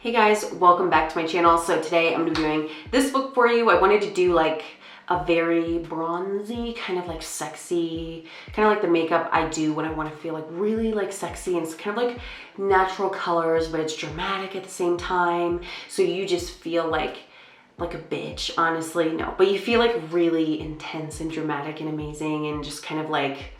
Hey guys, welcome back to my channel. So today I'm gonna be doing this look for you. I wanted to do like a very bronzy, kind of like sexy, kind of like the makeup I do when I want to feel like really like sexy, and it's kind of like natural colors, but it's dramatic at the same time. So you just feel like a bitch, honestly, no, but you feel like really intense and dramatic and amazing and just kind of like,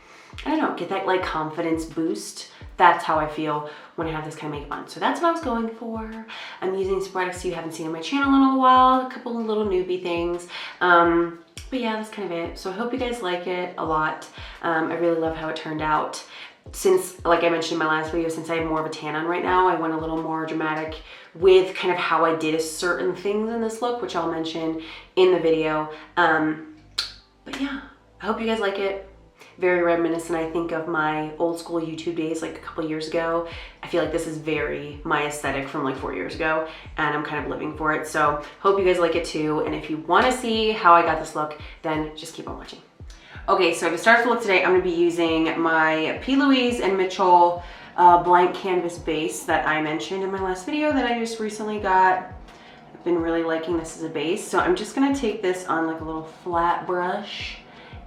I don't know, get that like confidence boost. That's how I feel when I have this kind of makeup on. So that's what I was going for. I'm using some products you haven't seen on my channel in a while, a couple of little newbie things. But yeah, that's kind of it. So I hope you guys like it a lot. I really love how it turned out. Since, like I mentioned in my last video, since I have more of a tan on right now, I went a little more dramatic with kind of how I did certain things in this look, which I'll mention in the video. But yeah, I hope you guys like it. Very reminiscent, I think, of my old school YouTube days, like a couple years ago. I feel like this is very my aesthetic from like 4 years ago, and I'm kind of living for it. So hope you guys like it too. And if you want to see how I got this look, then just keep on watching. Okay, so to start the look today, I'm going to be using my P. Louise and Mitchell blank canvas base that I mentioned in my last video that I just recently got. I've been really liking this as a base. So I'm just going to take this on like a little flat brush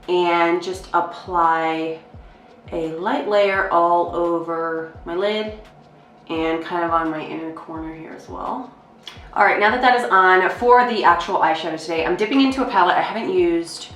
and just apply a light layer all over my lid and kind of on my inner corner here as well. All right, now that that is on, for the actual eyeshadow today, I'm dipping into a palette I haven't used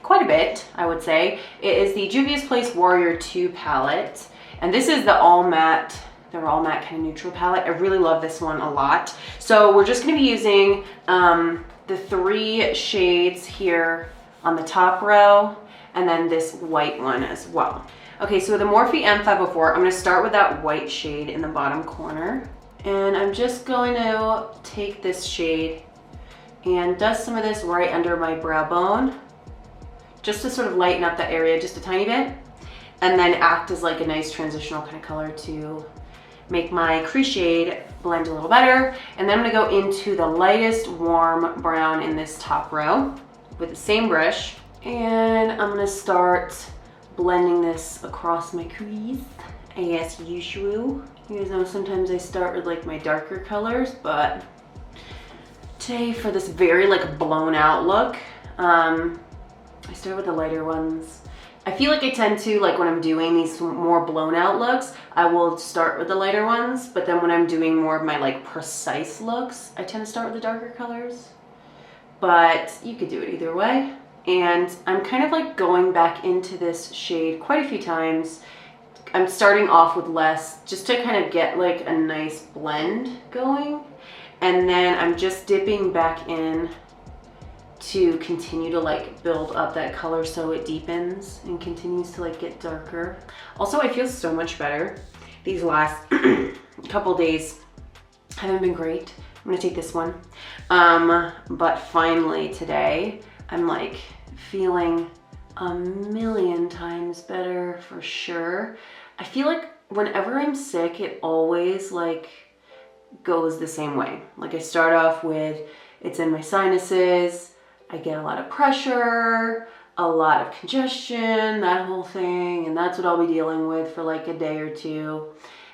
quite a bit, I would say. It is the JUVIA'S Place Warrior 2 palette, and this is the all matte, they're all matte kind of neutral palette. I really love this one a lot. So we're just gonna be using the 3 shades here on the top row, and then this white one as well. Okay, so the Morphe M504, I'm gonna start with that white shade in the bottom corner. And I'm just going to take this shade and dust some of this right under my brow bone, just to sort of lighten up that area just a tiny bit, and then act as like a nice transitional kind of color to make my crease shade blend a little better. And then I'm gonna go into the lightest warm brown in this top row with the same brush, and I'm gonna start blending this across my crease as usual. You guys know sometimes I start with like my darker colors, but today for this very like blown out look, I start with the lighter ones. I feel like I tend to, like when I'm doing these more blown out looks, I will start with the lighter ones, but then when I'm doing more of my like precise looks, I tend to start with the darker colors. But you could do it either way. And I'm kind of like going back into this shade quite a few times. I'm starting off with less just to kind of get like a nice blend going. And then I'm just dipping back in to continue to like build up that color so it deepens and continues to like get darker. Also, I feel so much better. These last couple days haven't been great. I'm gonna take this one. But finally today, I'm like feeling a million times better for sure. I feel like whenever I'm sick, it always like goes the same way. Like I start off with, it's in my sinuses, I get a lot of pressure, a lot of congestion, that whole thing, and that's what I'll be dealing with for like a day or two.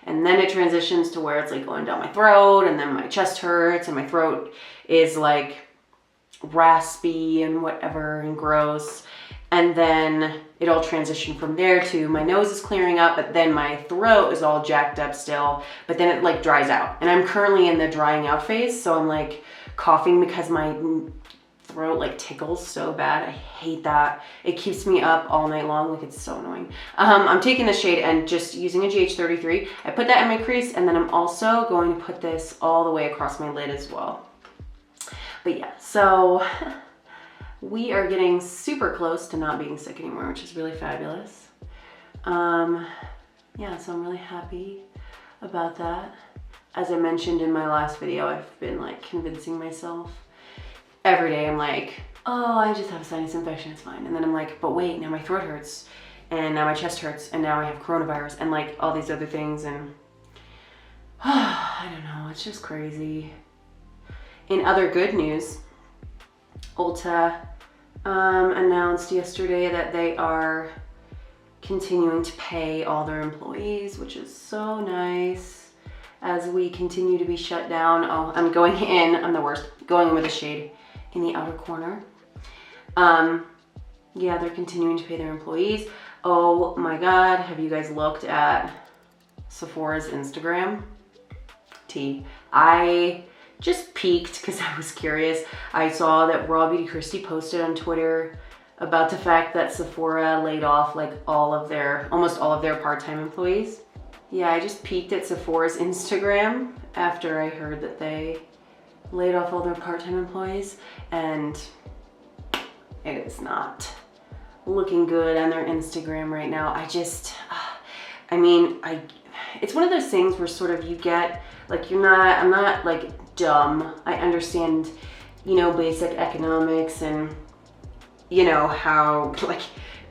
And then it transitions to where it's like going down my throat, and then my chest hurts and my throat is like raspy and whatever and gross. And then it all transitioned from there to my nose is clearing up, but then my throat is all jacked up still, but then it like dries out. And I'm currently in the drying out phase, so I'm like coughing because my throat like tickles so bad. I hate that. It keeps me up all night long. Like it's so annoying. I'm taking this shade and just using a GH33. I put that in my crease, and then I'm also going to put this all the way across my lid as well. But yeah, so we are getting super close to not being sick anymore, which is really fabulous. Yeah, so I'm really happy about that. As I mentioned in my last video, I've been like convincing myself every day. I'm like, oh, I just have a sinus infection, it's fine. And then I'm like, but wait, now my throat hurts, and now my chest hurts, and now I have coronavirus, and like all these other things, and I don't know, it's just crazy. In other good news, Ulta announced yesterday that they are continuing to pay all their employees, which is so nice. as we continue to be shut down. Oh, I'm going in, I'm the worst, going in with a shade in the outer corner. Yeah, they're continuing to pay their employees. Oh my God, have you guys looked at Sephora's Instagram? I just peeked because I was curious. I saw that Raw Beauty Christy posted on Twitter about the fact that Sephora laid off like almost all of their part-time employees. Yeah, I just peeked at Sephora's Instagram after I heard that they laid off all their part-time employees, and it is not looking good on their Instagram right now. It's one of those things where sort of you get, like, I'm not like dumb. I understand, you know, basic economics and, you know, how like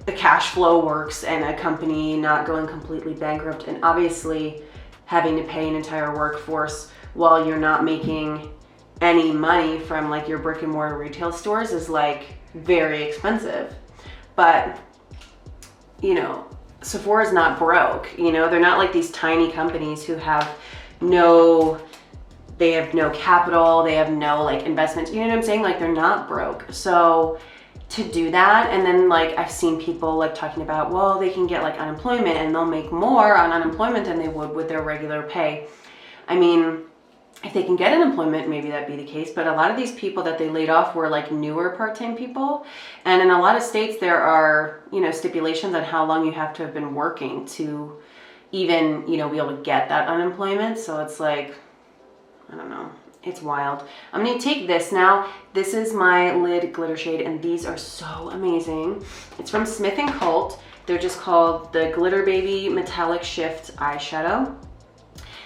the cash flow works and a company not going completely bankrupt, and obviously having to pay an entire workforce while you're not making any money from like your brick and mortar retail stores is like very expensive. But, you know, Sephora's not broke, you know, they're not like these tiny companies who have no capital, they have no like investments, you know what I'm saying? Like, they're not broke. So to do that, and then like I've seen people like talking about, well, they can get like unemployment and they'll make more on unemployment than they would with their regular pay. I mean, if they can get unemployment, maybe that'd be the case, but a lot of these people that they laid off were like newer part-time people. And in a lot of states, there are, you know, stipulations on how long you have to have been working to even, you know, be able to get that unemployment. So it's like, I don't know, it's wild. I'm gonna take this now. This is my lid glitter shade, and these are so amazing. It's from Smith & Colt. They're just called the Glitter Baby Metallic Shift Eyeshadow.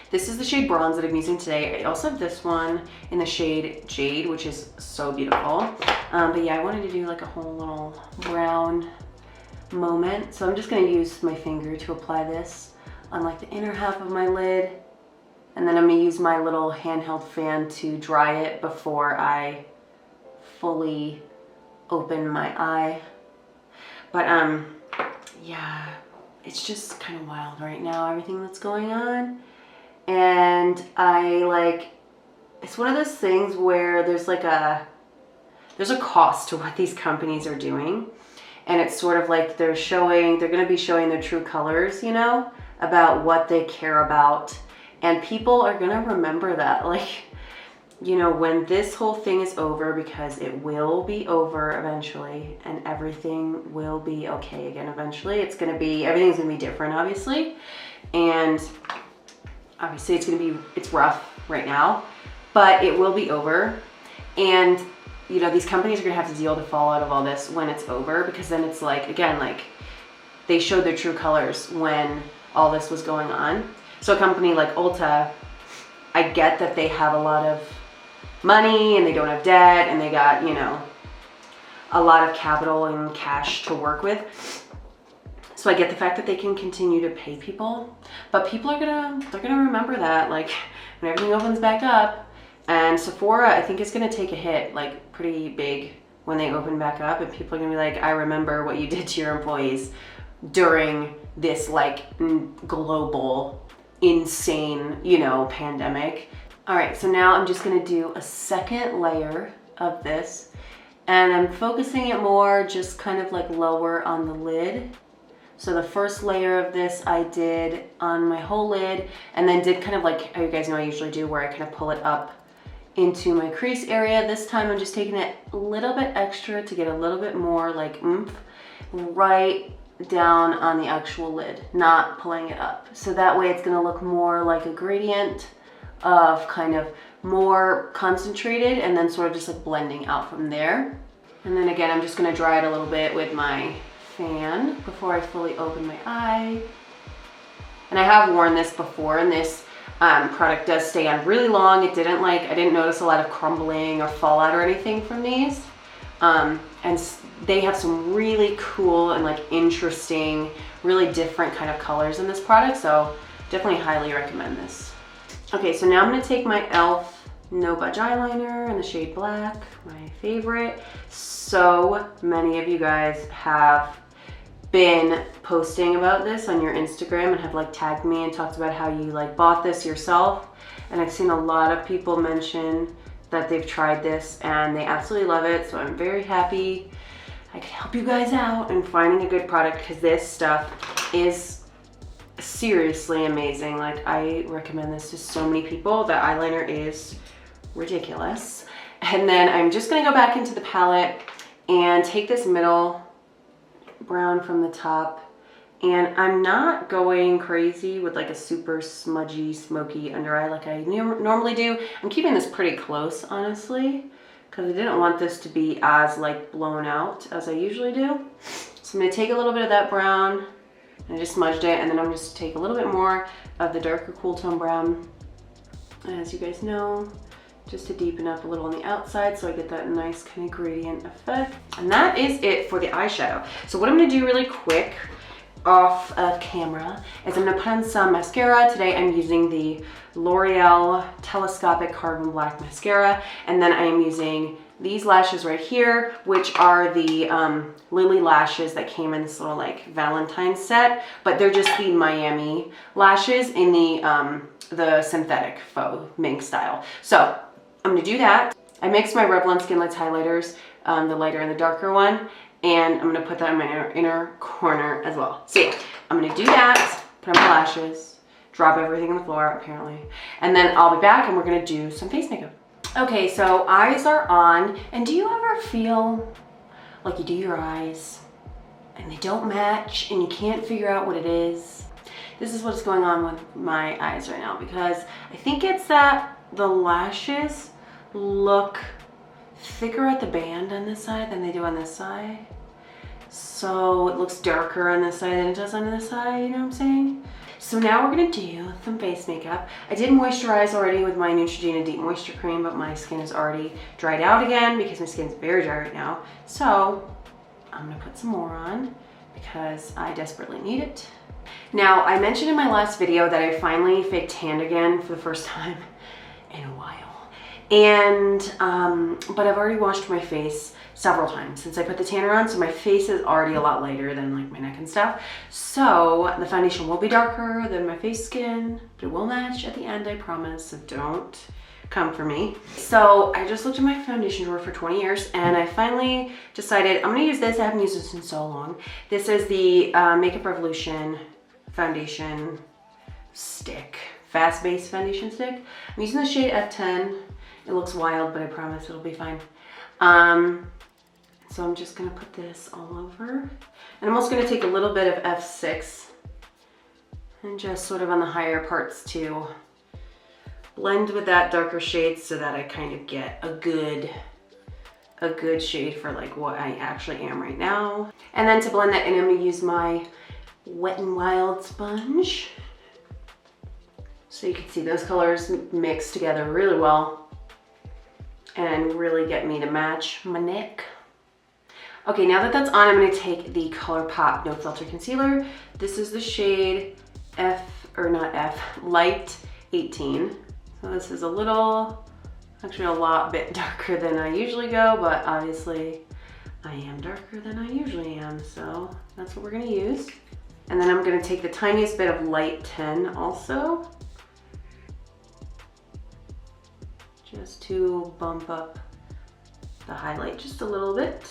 This is the shade Bronze that I'm using today. I also have this one in the shade Jade, which is so beautiful. But yeah, I wanted to do like a whole little brown moment. So I'm just gonna use my finger to apply this on like the inner half of my lid. And then I'm gonna use my little handheld fan to dry it before I fully open my eye. But yeah, it's just kind of wild right now, everything that's going on. And it's one of those things where there's a cost to what these companies are doing. And it's sort of like they're gonna be showing their true colors, you know, about what they care about. And people are gonna remember that, like, you know, when this whole thing is over, because it will be over eventually, and everything will be okay again eventually. Everything's gonna be different, obviously. And obviously it's rough right now, but it will be over. And, you know, these companies are gonna have to deal with the fallout of all this when it's over, because then it's like, again, like they showed their true colors when all this was going on. So a company like Ulta, I get that they have a lot of money and they don't have debt and they got, you know, a lot of capital and cash to work with. So I get the fact that they can continue to pay people, but people are they're gonna remember that, like, when everything opens back up. And Sephora, I think, is gonna take a hit, like, pretty big when they open back up, and people are gonna be like, I remember what you did to your employees during this, like, global, insane, you know, pandemic. All right, so now I'm just gonna do a second layer of this, and I'm focusing it more just kind of like lower on the lid. So the first layer of this I did on my whole lid, and then did kind of like how you guys know I usually do, where I kind of pull it up into my crease area. This time I'm just taking it a little bit extra to get a little bit more like oomph right down on the actual lid, not pulling it up. So that way it's gonna look more like a gradient of kind of more concentrated, and then sort of just like blending out from there. And then again, I'm just gonna dry it a little bit with my fan before I fully open my eye. And I have worn this before, and this product does stay on really long. I didn't notice a lot of crumbling or fallout or anything from these. And they have some really cool and like interesting, really different kind of colors in this product. So definitely highly recommend this. Okay, so now I'm gonna take my e.l.f. No Budge eyeliner in the shade Black, my favorite. So many of you guys have been posting about this on your Instagram and have like tagged me and talked about how you like bought this yourself. and I've seen a lot of people mention that they've tried this and they absolutely love it. So I'm very happy I could help you guys out in finding a good product, because this stuff is seriously amazing. Like, I recommend this to so many people. The eyeliner is ridiculous. And then I'm just gonna go back into the palette and take this middle brown from the top. And I'm not going crazy with like a super smudgy, smoky under eye like I normally do. I'm keeping this pretty close, honestly, because I didn't want this to be as like blown out as I usually do. So I'm gonna take a little bit of that brown, and I just smudged it, and then I'm just take a little bit more of the darker cool tone brown, as you guys know, just to deepen up a little on the outside so I get that nice kind of gradient effect. And that is it for the eyeshadow. So what I'm gonna do really quick off of camera is I'm gonna put on some mascara. Today I'm using the L'Oreal Telescopic Carbon Black Mascara, and then I am using these lashes right here, which are the Lilly lashes that came in this little like Valentine's set, but they're just the Miami lashes in the synthetic faux mink style. So I'm gonna do that. I mixed my Revlon Skin Lights highlighters, the lighter and the darker one, and I'm gonna put that in my inner corner as well. So yeah, I'm gonna do that, put on my lashes, drop everything on the floor apparently, and then I'll be back and we're gonna do some face makeup. Okay, so eyes are on, and do you ever feel like you do your eyes and they don't match and you can't figure out what it is? This is what's going on with my eyes right now, because I think it's that the lashes look thicker at the band on this side than they do on this side. So it looks darker on this side than it does on this side, you know what I'm saying? So now we're gonna do some face makeup. I did moisturize already with my Neutrogena Deep Moisture Cream, but my skin is already dried out again because my skin's very dry right now. So I'm gonna put some more on because I desperately need it. Now, I mentioned in my last video that I finally fake tanned again for the first time in a while. And, but I've already washed my face several times since I put the tanner on, so my face is already a lot lighter than like my neck and stuff. So the foundation will be darker than my face skin, but it will match at the end, I promise, so don't come for me. So I just looked at my foundation drawer for 20 years and I finally decided I'm gonna use this. I haven't used this in so long. This is the Makeup Revolution foundation stick, fast base foundation stick. I'm using the shade F10. It looks wild, but I promise it'll be fine. So I'm just gonna put this all over. And I'm also gonna take a little bit of F6 and just sort of on the higher parts to blend with that darker shade so that I kind of get a good shade for like what I actually am right now. And then to blend that in, I'm gonna use my Wet n Wild sponge. So you can see those colors mix together really well and really get me to match my neck. Okay, now that that's on, I'm gonna take the ColourPop No Filter Concealer. This is the shade Light 18. So this is a little, actually a lot bit darker than I usually go, but obviously I am darker than I usually am, so that's what we're gonna use. And then I'm gonna take the tiniest bit of Light 10 also, just to bump up the highlight just a little bit.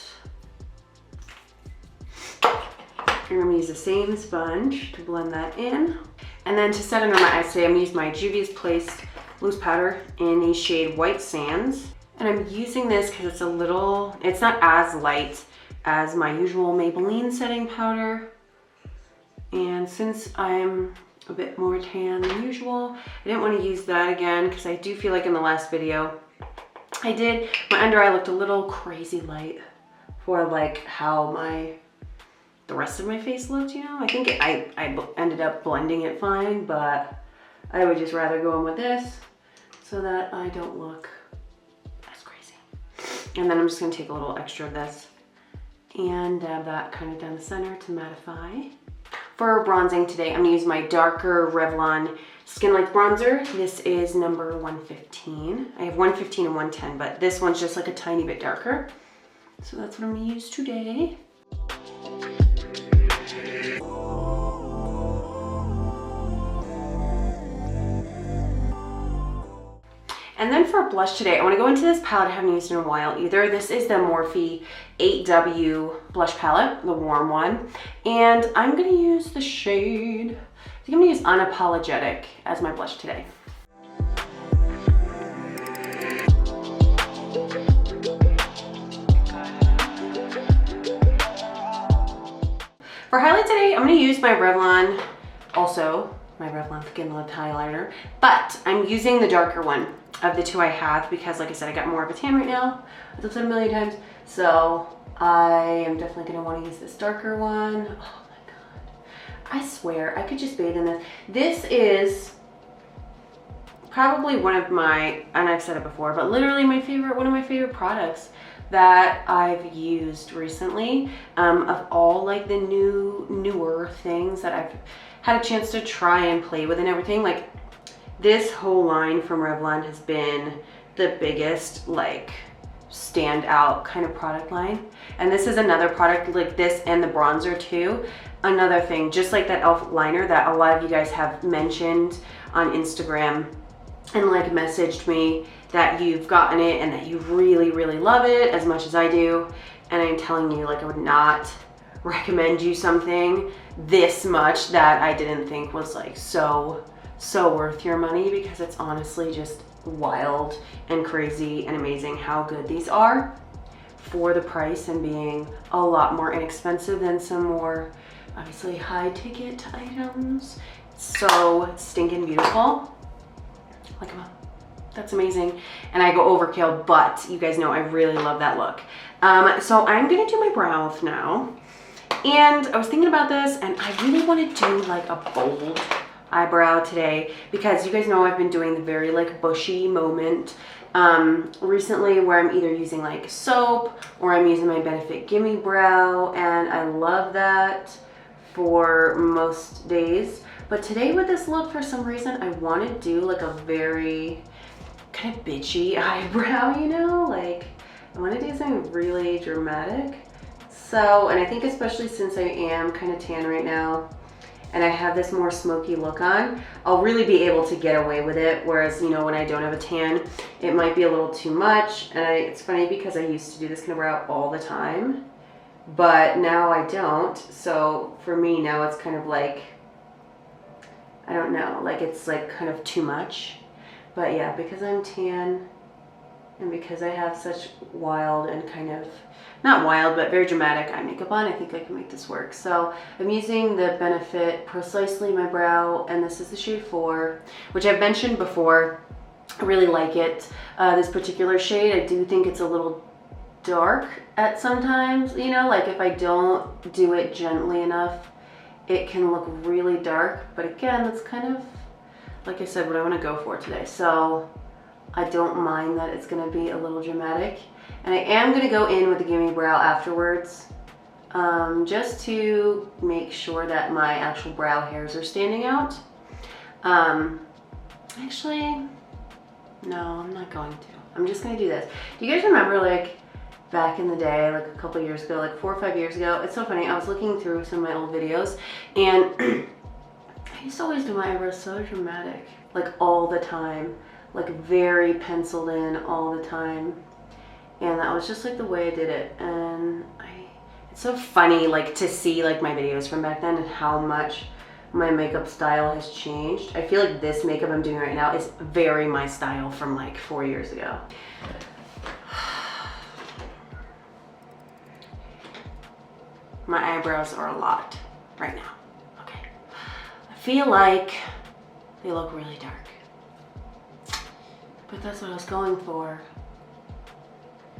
I'm gonna use the same sponge to blend that in. And then to set under my eyes today, I'm gonna use my JUVIA'S Placed Loose Powder in the shade White Sands. And I'm using this because it's it's not as light as my usual Maybelline setting powder. And since I'm a bit more tan than usual, I didn't want to use that again because I do feel like in the last video my under eye looked a little crazy light for like how the rest of my face looked, you know? I think I ended up blending it fine, but I would just rather go in with this so that I don't look as crazy. And then I'm just gonna take a little extra of this and dab that kind of down the center to mattify. For bronzing today, I'm gonna use my darker Revlon Skin Light Bronzer. This is number 115. I have 115 and 110, but this one's just like a tiny bit darker. So that's what I'm gonna use today. And then for blush today, I want to go into this palette I haven't used in a while either. This is the Morphe 8W blush palette, the warm one. And I'm going to use the shade, I think I'm going to use Unapologetic as my blush today. For highlight today, I'm going to use my Revlon, also my Revlon Skin Lift highlighter, but I'm using the darker one of the two I have because, like I said, I got more of a tan right now, as I've said a million times, so I am definitely going to want to use this darker one. Oh my god, I swear I could just bathe in this. This is probably one of my, and I've said it before, but literally my favorite, one of my favorite products that I've used recently, of all like the newer things that I've had a chance to try and play with and everything. Like this whole line from Revlon has been the biggest like standout kind of product line, and this is another product like this, and the bronzer too. Another thing, just like that e.l.f. liner that a lot of you guys have mentioned on Instagram and like messaged me that you've gotten it and that you really love it as much as I do. And I'm telling you, like, I would not recommend you something this much that I didn't think was like so worth your money, because it's honestly just wild and crazy and amazing how good these are for the price, and being a lot more inexpensive than some more obviously high ticket items. So stinking beautiful. Look at them. That's amazing. And I go overkill, but you guys know I really love that look. So I'm gonna do my brows now. And I was thinking about this, and I really want to do like a bold eyebrow today, because you guys know I've been doing the very like bushy moment recently, where I'm either using like soap or I'm using my Benefit Gimme Brow, and I love that for most days. But today with this look, for some reason, I want to do like a very kind of bitchy eyebrow, you know, like I want to do something really dramatic. So, and I think especially since I am kind of tan right now and I have this more smoky look on, I'll really be able to get away with it. Whereas, you know, when I don't have a tan, it might be a little too much. And it's funny because I used to do this kind of brow all the time, but now I don't. So for me now it's kind of like, I don't know, like it's like kind of too much. But yeah, because I'm tan and because I have such wild and kind of, not wild, but very dramatic eye makeup on, I think I can make this work. So I'm using the Benefit Precisely My Brow, and this is the shade 4, which I've mentioned before. I really like it. This particular shade, I do think it's a little dark at sometimes, you know, like if I don't do it gently enough, it can look really dark. But again, that's kind of, like I said, what I want to go for today. So I don't mind that it's going to be a little dramatic. And I am going to go in with the Gimme Brow afterwards, just to make sure that my actual brow hairs are standing out. Actually, no, I'm not going to. I'm just going to do this. Do you guys remember like back in the day, like a couple years ago, like 4 or 5 years ago? It's so funny. I was looking through some of my old videos, and I used to always do my eyebrows so dramatic, like all the time, like very penciled in all the time. And that was just like the way I did it. And it's so funny like to see like my videos from back then and how much my makeup style has changed. I feel like this makeup I'm doing right now is very my style from like 4 years ago. My eyebrows are a lot right now. Okay. I feel like they look really dark, but that's what I was going for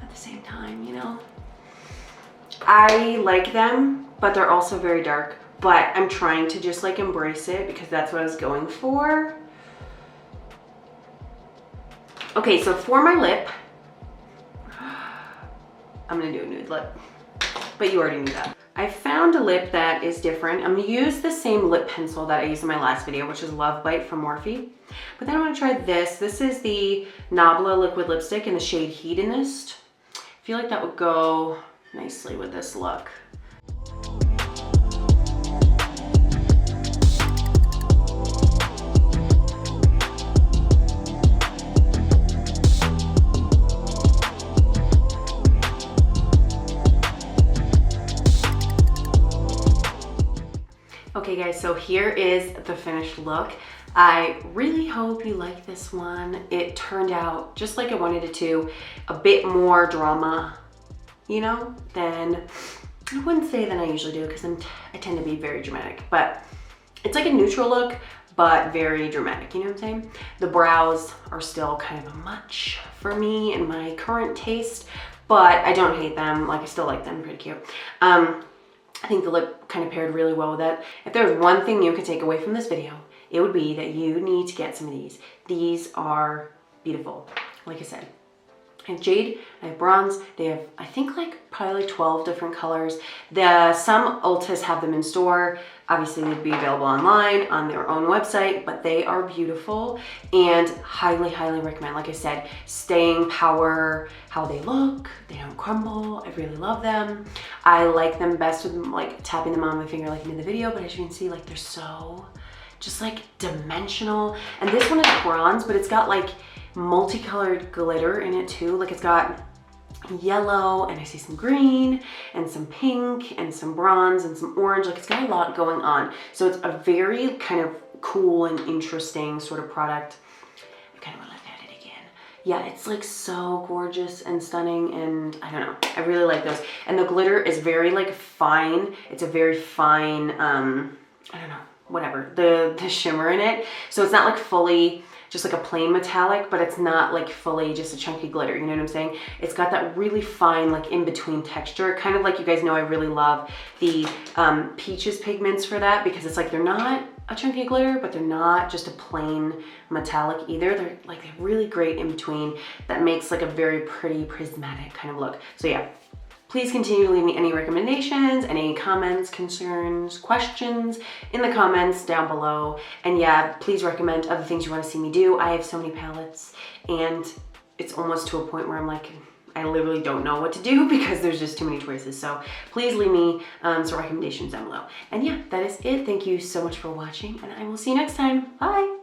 at the same time, you know? I like them, but they're also very dark, but I'm trying to just like embrace it because that's what I was going for. Okay, so for my lip, I'm gonna do a nude lip, but you already knew that. I found a lip that is different. I'm gonna use the same lip pencil that I used in my last video, which is Love Bite from Morphe. But then I'm gonna try this. This is the NABLA liquid lipstick in the shade Hedonist. I feel like that would go nicely with this look. guys, so here is the finished look. I really hope you like this one. It turned out just like I wanted it to, a bit more drama, you know, than, I wouldn't say than I usually do because I tend to be very dramatic, but it's like a neutral look, but very dramatic, you know what I'm saying? The brows are still kind of a much for me in my current taste, but I don't hate them. Like, I still like them, pretty cute. I think the lip kind of paired really well with it. If there's one thing you could take away from this video, it would be that you need to get some of these. These are beautiful, like I said. I have jade, I have bronze. They have, I think, like probably like 12 different colors. Some Ultas have them in store. Obviously they'd be available online on their own website, but they are beautiful and highly, highly recommend. Like I said, staying power, how they look, they don't crumble. I really love them. I like them best with like tapping them on my finger like in the video, but as you can see, like they're so just like dimensional. And this one is bronze, but it's got like multicolored glitter in it too. Like it's got yellow, and I see some green and some pink and some bronze and some orange. Like it's got a lot going on. So it's a very kind of cool and interesting sort of product. I kind of want to look at it again. Yeah, it's like so gorgeous and stunning, and I don't know, I really like those. And the glitter is very like fine. It's a very fine, I don't know, whatever, the shimmer in it. So it's not like fully just like a plain metallic, but it's not like fully just a chunky glitter, you know what I'm saying? It's got that really fine, like in between texture, kind of like, you guys know I really love the Peaches pigments for that, because it's like they're not a chunky glitter, but they're not just a plain metallic either. They're like, they're really great in between. That makes like a very pretty prismatic kind of look. So yeah, please continue to leave me any recommendations, any comments, concerns, questions in the comments down below. And yeah, please recommend other things you want to see me do. I have so many palettes, and it's almost to a point where I'm like, I literally don't know what to do because there's just too many choices. So please leave me some recommendations down below. And yeah, that is it. Thank you so much for watching, and I will see you next time. Bye.